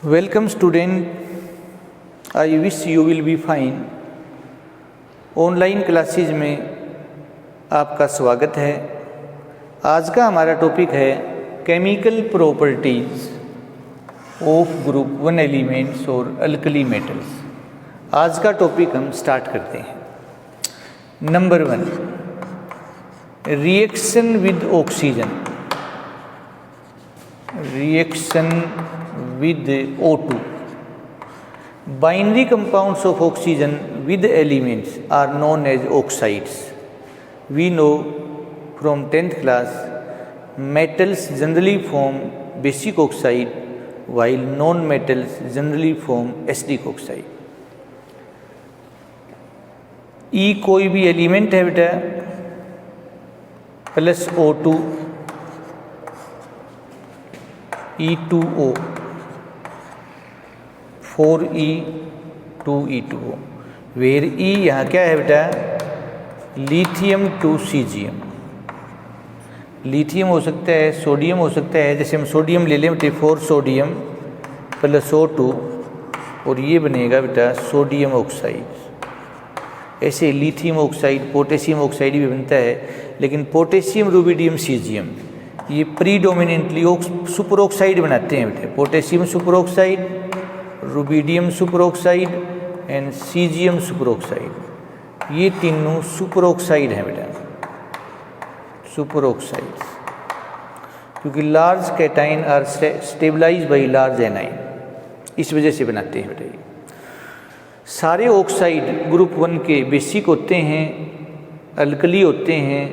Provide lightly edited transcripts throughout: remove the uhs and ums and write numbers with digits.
Welcome student, I wish you will be fine. Online classes में आपका स्वागत है। आज का हमारा टॉपिक है chemical properties of group 1 elements और अल्कली मेटल्स। आज का टॉपिक हम स्टार्ट करते हैं। Number 1, reaction with oxygen, reaction with O2. Binary compounds of oxygen with elements are known as oxides. We know from 10th class metals generally form basic oxide while non-metals generally form acidic oxide. E कोई भी element है बेटा plus O2 E2O 4E 2E2O, where E यहाँ क्या है बेटा lithium to caesium. Lithium हो सकता है, सोडियम हो सकता है। जैसे हम सोडियम ले लें बेटे 4 सोडियम प्लस O2 और ये बनेगा बेटा सोडियम ऑक्साइड। ऐसे लिथियम ऑक्साइड, पोटेशियम ऑक्साइड भी बनता है, लेकिन पोटेशियम रुबिडियम सीजियम ये प्रीडोमिनेंटली सुपर ऑक्साइड बनाते हैं बेटे। Potassium superoxide, rubidium superoxide and caesium superoxide, ये तीनों सुपर ऑक्साइड हैं बेटा, सुपर ऑक्साइड, क्योंकि large cation are stabilise by large anion, इस वजह से बनाते हैं बेटा। ये सारे ऑक्साइड ग्रुप 1 के बेसिक होते हैं, अल्कली होते हैं,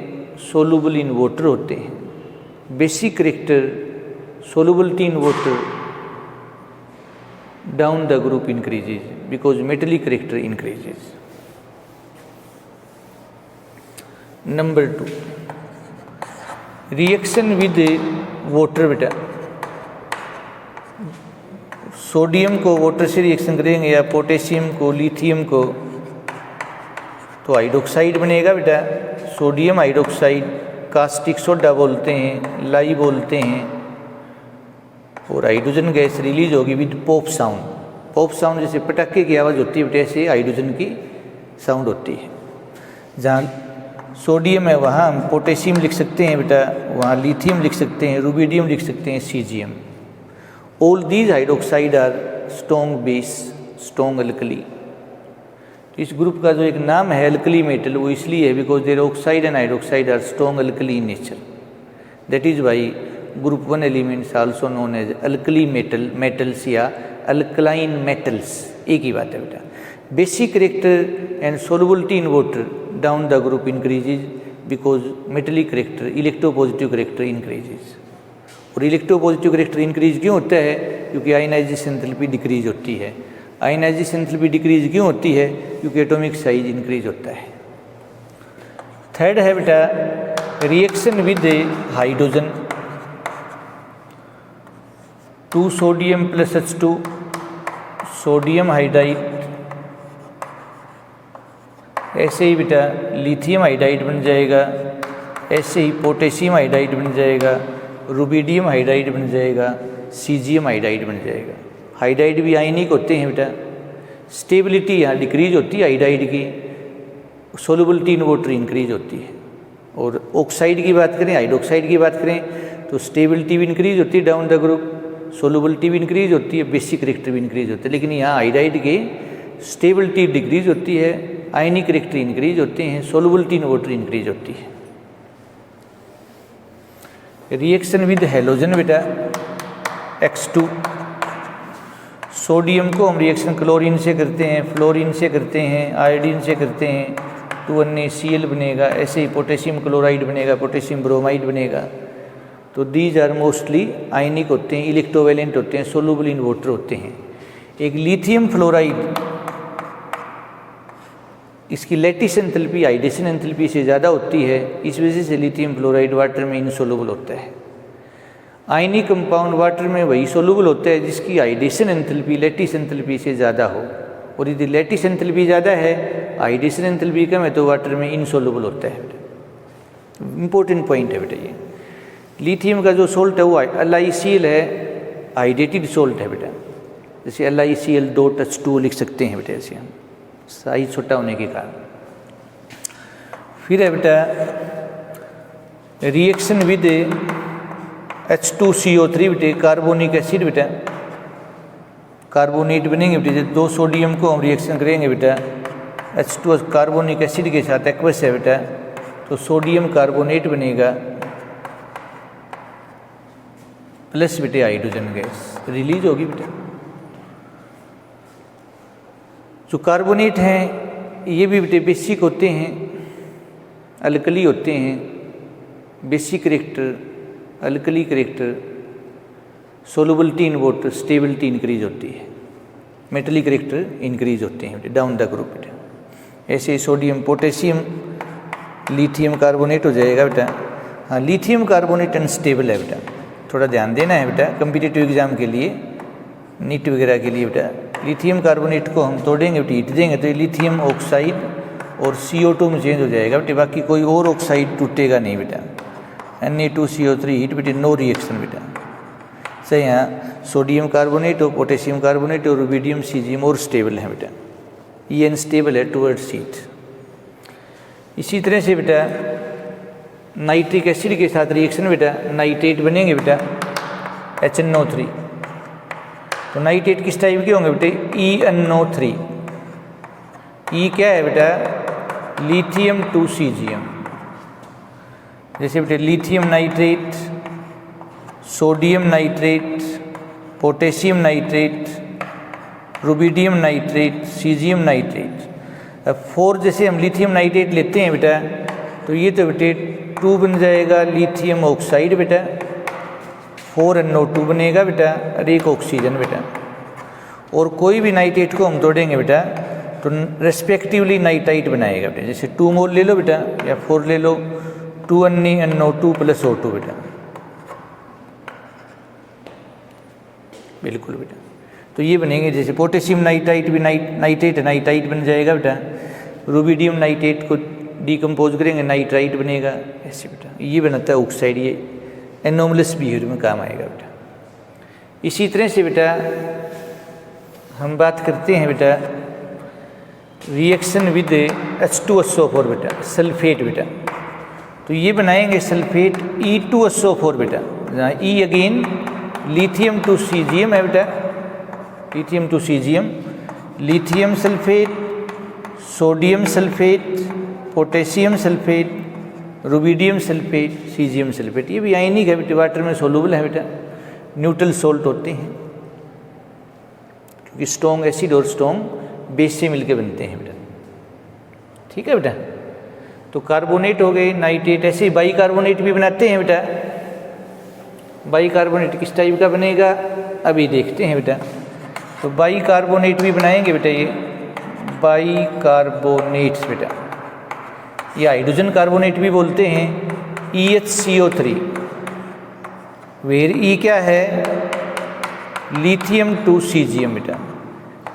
सोलुबल इन वाटर होते हैं। Basic character solubility in water, down the group increases because metallic character increases. Number 2, reaction with water बेटा। सोडियम को वाटर से रिएक्शन करेंगे या पोटेशियम को लिथियम को, तो हाइड्रोक्साइड बनेगा बेटा, सोडियम हाइड्रोक्साइड। कास्टिक सोडा बोलते हैं, लाई बोलते हैं, और हाइड्रोजन गैस रिलीज होगी with pop sound. Pop sound जैसे पटाखे की आवाज़ होती है बेटे, ऐसे हाइड्रोजन की साउंड होती है। जहाँ सोडियम है वहाँ हम पोटेशियम लिख सकते हैं बेटा, वहाँ लिथियम लिख सकते हैं, रुबिडियम लिख सकते हैं, caesium. All these hydroxide are strong base, strong alkali. इस ग्रुप का जो एक नाम है अल्कली मेटल, वो इसलिए है because their oxide and hydroxide are strong alkali in nature. That is why group 1 elements also known as alkali metal, metals या अल्कलाइन मेटल्स, एक ही बात है बेटा। Basic character and solubility in water, down the group increases because metallic character, electropositive character increases. और electropositive character increase क्यों होता है? क्योंकि आयनाइजेशन एंथैल्पी डिक्रीज होती है। आयनाइजेशन एंथैल्पी डिक्रीज क्यों होती है? क्योंकि एटॉमिक साइज इंक्रीज होता है। थर्ड है बेटा reaction with hydrogen, 2 sodium plus H2 sodium hydride. ऐसे ही बेटा लिथियम हाइड्राइड बन जाएगा, ऐसे ही पोटेशियम हाइड्राइड बन जाएगा, रुबिडियम हाइड्राइड बन जाएगा, सीजियम हाइड्राइड बन जाएगा। हाइड्राइड भी आयनिक होते हैं बेटा। स्टेबिलिटी यहाँ डिक्रीज होती है हाइड्राइड की, सोलुबिलिटी इन वाटर इंक्रीज होती है। और ऑक्साइड की बात करें, हाइड्रोक्साइड की बात करें, तो स्टेबिलिटी भी इंक्रीज होती है डाउन द ग्रुप, सोलुबिलिटी भी इंक्रीज होती है, बेसिक करेक्टर भी इंक्रीज होते हैं। लेकिन यहाँ हाइड्राइड की स्टेबिलिटी डिक्रीज होती है, आयनिक करेक्टर इंक्रीज होते हैं, सोलुबिलिटी इन वाटर इंक्रीज होती है। रिएक्शन विद हैलोजन बेटा X2, सोडियम को हम रिएक्शन क्लोरीन से करते हैं, फ्लोरीन से करते हैं, आयोडीन से करते हैं, 2NaCl बनेगा। ऐसे ही पोटेशियम क्लोराइड बनेगा, पोटेशियम ब्रोमाइड बनेगा। तो दीज आर मोस्टली आयनिक होते हैं, इलेक्ट्रोवेलेंट होते हैं, सोलुबल इन वाटर होते हैं। एक लिथियम फ्लोराइड, इसकी लैटिस एंथैल्पी हाइड्रेशन एंथैल्पी से ज़्यादा होती है, इस वजह से लिथियम फ्लोराइड वाटर में इनसोलुबल होता है। आयनिक कंपाउंड वाटर में वही सोलुबल होता है जिसकी हाइड्रेशन एंथैल्पी लैटिस एंथैल्पी से ज़्यादा हो, और यदि लैटिस एंथैल्पी ज़्यादा है, हाइड्रेशन एंथैल्पी कम है, तो वाटर में इनसोलुबल होता है। इंपॉर्टेंट पॉइंट है बेटा ये। लिथियम का जो सोल्ट है वो LiCl है, हाइड्रेटेड सोल्ट है बेटा। जैसे LiCl.H2O लिख सकते हैं बेटा, ऐसे हम साइज छोटा होने के कारण। फिर है बेटा रिएक्शन विद H2CO3 बेटे, कार्बोनिक एसिड बेटा, कार्बोनेट बनेंगे बेटे। जब 2 सोडियम को हम रिएक्शन करेंगे बेटा H2 कार्बोनिक एसिड के साथ एक्वस है बेटा, तो सोडियम कार्बोनेट बनेगा प्लस बेटे हाइड्रोजन गैस रिलीज होगी बेटा। जो कार्बोनेट हैं ये भी बेटे बेसिक होते हैं, अल्कली होते हैं। Basic character, alkali character, solubility in water, stability increase होती है, मेटलिक करेक्टर इंक्रीज होते हैं बेटे डाउन द ग्रुप बेटा। ऐसे सोडियम पोटेशियम लिथियम कार्बोनेट हो जाएगा बेटा। हाँ, लिथियम कार्बोनेट अनस्टेबल है बेटा, थोड़ा ध्यान देना है बेटा कम्पिटिटिव एग्जाम के लिए, नीट वगैरह के लिए बेटा। लिथियम कार्बोनेट को हम तोड़ेंगे बेटा, हीट देंगे तो ये लिथियम ऑक्साइड और CO2 में चेंज हो जाएगा बेटे, बाकी कोई और ऑक्साइड टूटेगा नहीं बेटा। Na2CO3 हीट बेटे, नो रिएक्शन बेटा। सही, यहाँ सोडियम कार्बोनेट और पोटेशियम कार्बोनेट और रुबिडियम सीजियम और स्टेबल है बेटा, ये अनस्टेबल है टुवर्ड्स हीट। इसी तरह से बेटा नाइट्रिक एसिड के साथ रिएक्शन बेटा, नाइट्रेट बनेंगे बेटा HNO3। तो नाइट्रेट किस टाइप के होंगे बेटे, ENO3। ई क्या है बेटा, लिथियम 2 सीजियम। जैसे बेटे lithium nitrate, sodium nitrate, potassium nitrate, rubidium nitrate, caesium nitrate. अब 4 जैसे हम लिथियम नाइट्रेट लेते हैं बेटा, तो ये तो बेटे 2 बन जाएगा लिथियम ऑक्साइड बेटा, 4NO2 बनेगा बेटा और 1 ऑक्सीजन बेटा। और कोई भी नाइट्रेट को हम तोड़ेंगे बेटा तो रेस्पेक्टिवली नाइट्राइट बनाएगा बेटा। जैसे 2 मोल ले लो बेटा या 4 ले लो, 2NaNO2 + O2 बेटा, बिल्कुल बेटा। तो ये बनेंगे, जैसे पोटेशियम नाइट्राइट भी नाइट्राइट बन जाएगा बेटा। रुबिडियम नाइट्रेट को डिकम्पोज करेंगे, नाइट्राइट बनेगा, ऐसे बेटा। ये बनाता है ऑक्साइड, ये एनोमलस बिहेवियर में काम आएगा बेटा। इसी तरह से बेटा हम बात करते हैं बेटा रिएक्शन विद H2SO4 बेटा, सल्फेट बेटा। तो ये बनाएंगे सल्फेट E2SO4 बेटा, जहाँ E अगेन लिथियम 2 सीजियम है बेटा, lithium 2 caesium, lithium sulphate, sodium sulphate, potassium sulphate, rubidium sulphate, caesium sulphate. ये भी आयनिक है बेटा, वाटर में सोलूबल है बेटा, न्यूट्रल सोल्ट होते हैं क्योंकि स्ट्रॉन्ग एसिड और स्ट्रॉन्ग बेस से मिलकर बनते हैं बेटा। ठीक है बेटा। तो कार्बोनेट हो गए, नाइट्रेट, ऐसे बाई कार्बोनेट भी बनाते हैं बेटा। बाई कार्बोनेट किस टाइप का बनेगा अभी देखते हैं बेटा। तो बाई कार्बोनेट भी बनाएंगे बेटा, ये बाई कार्बोनेट्स बेटा, ये हाइड्रोजन कार्बोनेट भी बोलते हैं, EHCO3, वेर ई क्या है, लिथियम 2 सीजियम बेटा।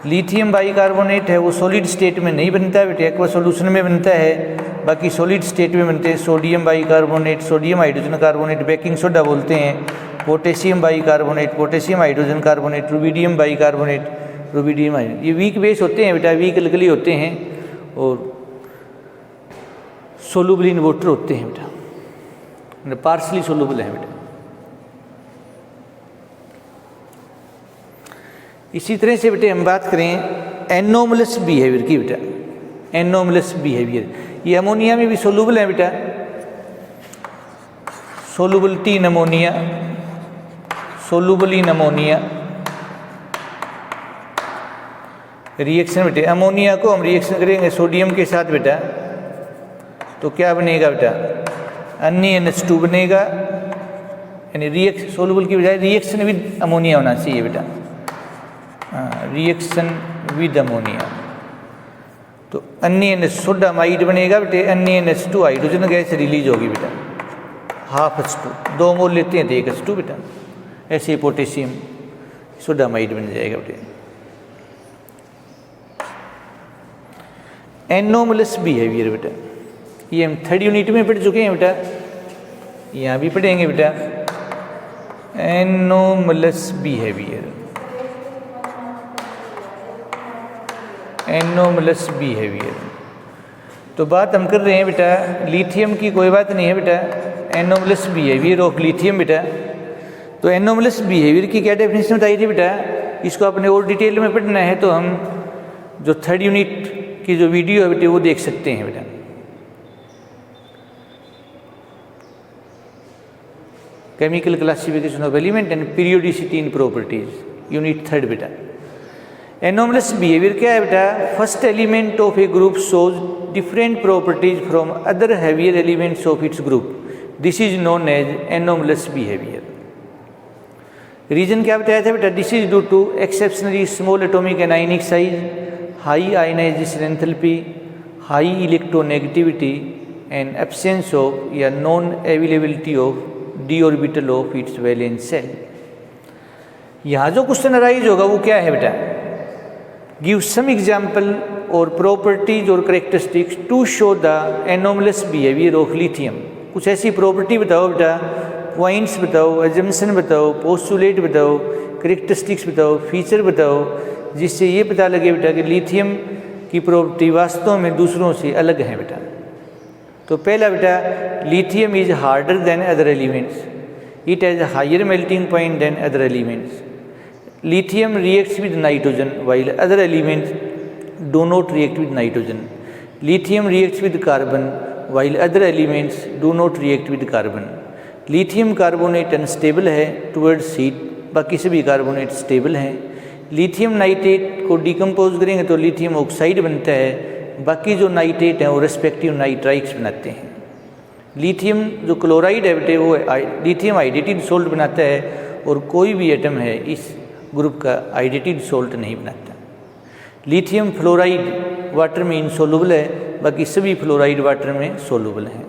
लिथियम बाई कार्बोनेट है, वो सॉलिड स्टेट में नहीं बनता है बेटा, एक्वा सॉल्यूशन में बनता है, बाकी सॉलिड स्टेट में बनते हैं sodium by carbonate, sodium hydrogen carbonate, baking soda बोलते हैं, potassium by carbonate, potassium hydrogen carbonate, rubidium by carbonate, rubidium hydrogen. ये वीक बेस होते हैं बेटा, वीक अल्कली होते हैं और सोलूबल इन वाटर होते हैं बेटा, पार्शली सोलूबल है बेटा। इसी तरह से बेटे हम बात करें एनोमलस बिहेवियर की बेटा, एनोमलस बिहेवियर, ये अमोनिया में भी सोलूबल है बेटा, solubility in ammonia, soluble in ammonia. Reaction बेटे, अमोनिया को हम रिएक्शन करेंगे सोडियम के साथ बेटा, तो क्या बनेगा बेटा, NaNH2 बनेगा, यानी रिएक्शन सोलूबल की बजाय रिएक्शन विद अमोनिया होना चाहिए बेटा, रिएक्शन विद अमोनिया। तो NaNH सोडामाइड बनेगा बेटे, NaNH2 हाइड्रोजन गैस रिलीज होगी बेटा, हाफ H2, 2 मोल लेते हैं तो 1 H2 बेटा, ऐसे पोटेशियम सोडामाइड बन जाएगा बेटे। एनोमलस बिहेवियर बेटा, ये हम 3rd यूनिट में पढ़ चुके हैं बेटा, यहाँ भी पढ़ेंगे बेटा एनोमलस बिहेवियर। Anomalous behaviour. तो बात हम कर रहे हैं बेटा लिथियम की, कोई बात नहीं है बेटा, एनोमलस बिहेवियर ऑफ लिथियम बेटा। तो एनोमलस बिहेवियर की क्या डेफिनेशन बताई थी बेटा, इसको आपने और डिटेल में पढ़ना है तो हम जो 3rd यूनिट की जो वीडियो है बेटा वो देख सकते हैं बेटा। Chemical classification of element and periodicity in properties, unit 3rd बेटा। एनोमलस बिहेवियर क्या है बेटा, first element of a group shows different properties from other heavier elements of its group, this is known as anomalous behaviour. Reason क्या बताया था बेटा, this is due to exceptionally small atomic and ionic size, high ionisation enthalpy, high electronegativity and absence of या non availability of d orbital of its valence shell. यहाँ जो question arise होगा वो क्या है बेटा, गिव सम एग्जाम्पल और properties और characteristics to show the anomalous behaviour of lithium. कुछ ऐसी प्रॉपर्टी बताओ बेटा, पॉइंट्स बताओ, एजम्पशन बताओ, पोस्टुलेट बताओ, करेक्टरिस्टिक्स बताओ, फीचर बताओ, जिससे ये पता लगे बेटा कि लिथियम की प्रॉपर्टी वास्तव में दूसरों से अलग है बेटा। तो पहला बेटा, lithium is harder than other elements, it has a higher melting point than other elements. Lithium reacts with nitrogen while other elements do not react with nitrogen. Lithium reacts with carbon while other elements do not react with carbon. Lithium carbonate unstable है towards heat, बाकी सभी carbonate stable हैं। Lithium nitrate को decompose करेंगे तो lithium oxide बनता है, बाकी जो नाइट्रेट हैं वो रेस्पेक्टिव नाइट्राइट्स बनाते हैं। लिथियम जो क्लोराइड है बेटे वो लिथियम हाइड्रेटेड सोल्ट बनाता है, और कोई भी एटम है इस ग्रुप का हाइड्रेटेड सोल्ट नहीं बनाता। लिथियम फ्लोराइड वाटर में इनसोलुबल है, बाकी सभी फ्लोराइड वाटर में सोलुबल हैं।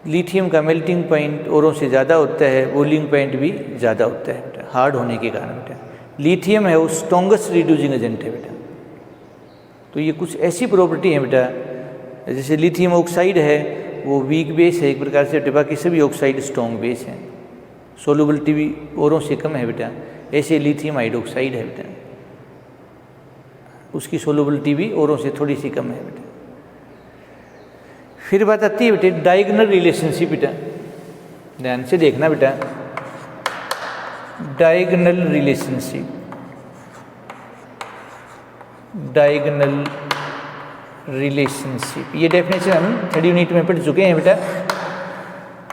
लिथियम का मेल्टिंग पॉइंट औरों से ज़्यादा होता है, बॉइलिंग पॉइंट भी ज़्यादा होता है बेटा, हार्ड होने के कारण बेटा। लिथियम है वो स्ट्रॉन्गेस्ट रिड्यूसिंग एजेंट है बेटा। तो ये कुछ ऐसी प्रॉपर्टी है बेटा, जैसे लिथियम ऑक्साइड है वो वीक बेस है एक प्रकार से, बाकी सभी ऑक्साइड स्ट्रॉन्ग बेस हैं, सोलुबिलिटी भी औरों से कम है बेटा। ऐसे लिथियम हाइड्रोक्साइड है बेटा, उसकी सोलुबिलिटी भी औरों से थोड़ी सी कम है बेटा। फिर बात आती है बेटे डायगोनल रिलेशनशिप बेटा, ध्यान से देखना बेटा, डायगोनल रिलेशनशिप, डायगोनल रिलेशनशिप, ये डेफिनेशन हम 3rd यूनिट में पढ़ चुके हैं बेटा।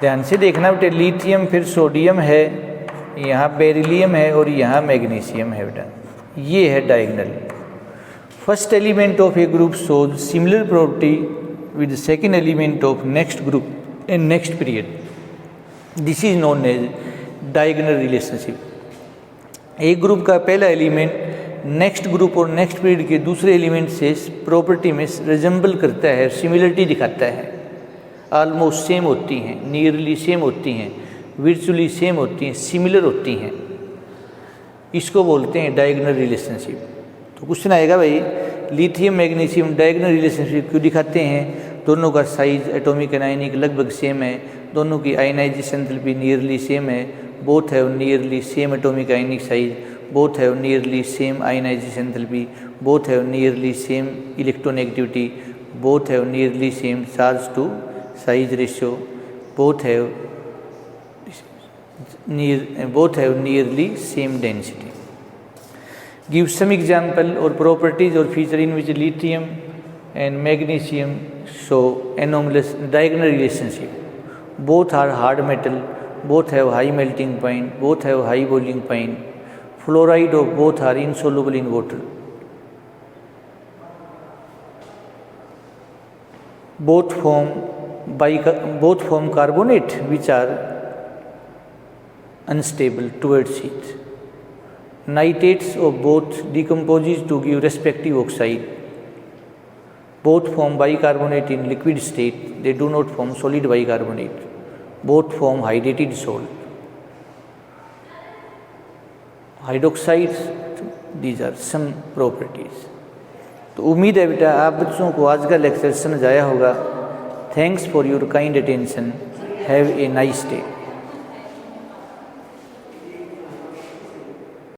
ध्यान से देखना बेटे, लिथियम फिर सोडियम है, यहाँ बेरिलियम है और यहाँ मैग्नीशियम है बेटा, ये है diagonal. First element of a group shows similar property with second element of next group in next period, this is known as diagonal relationship। एक ग्रुप का पहला एलिमेंट नेक्स्ट ग्रुप और नेक्स्ट पीरियड के दूसरे एलिमेंट से property में resemble करता है, सिमिलरिटी दिखाता है, ऑलमोस्ट सेम होती हैं, नियरली सेम होती हैं, वर्चुअली सेम होती हैं, सिमिलर होती हैं, इसको बोलते हैं डायगोनल रिलेशनशिप। तो क्वेश्चन आएगा भाई लिथियम मैग्नीशियम डायगोनल रिलेशनशिप क्यों दिखाते हैं, दोनों का साइज एटॉमिक एंड आयनिक लगभग सेम है, दोनों की आयनाइजेशन एंथैल्पी नियरली सेम है, both have nearly same atomic ionic size, both have nearly same ionisation enthalpy, both have nearly same electronegativity, both have nearly same charge to size ratio, both have nearly same density. Give some example or properties or feature in which lithium and magnesium show anomalous diagonal relationship. Both are hard metal, both have high melting point, both have high boiling point. Fluoride of both are insoluble in water. Both form carbonate which are unstable towards heat. Nitrates of both decomposes to give respective oxide. Both form bicarbonate in liquid state, they do not form solid bicarbonate. Both form hydrated salt. Hydroxides, these are some properties. तो उम्मीद है बेटा आप बच्चों को आज का lecture समझ आया होगा। Thanks for your kind attention, have a nice day.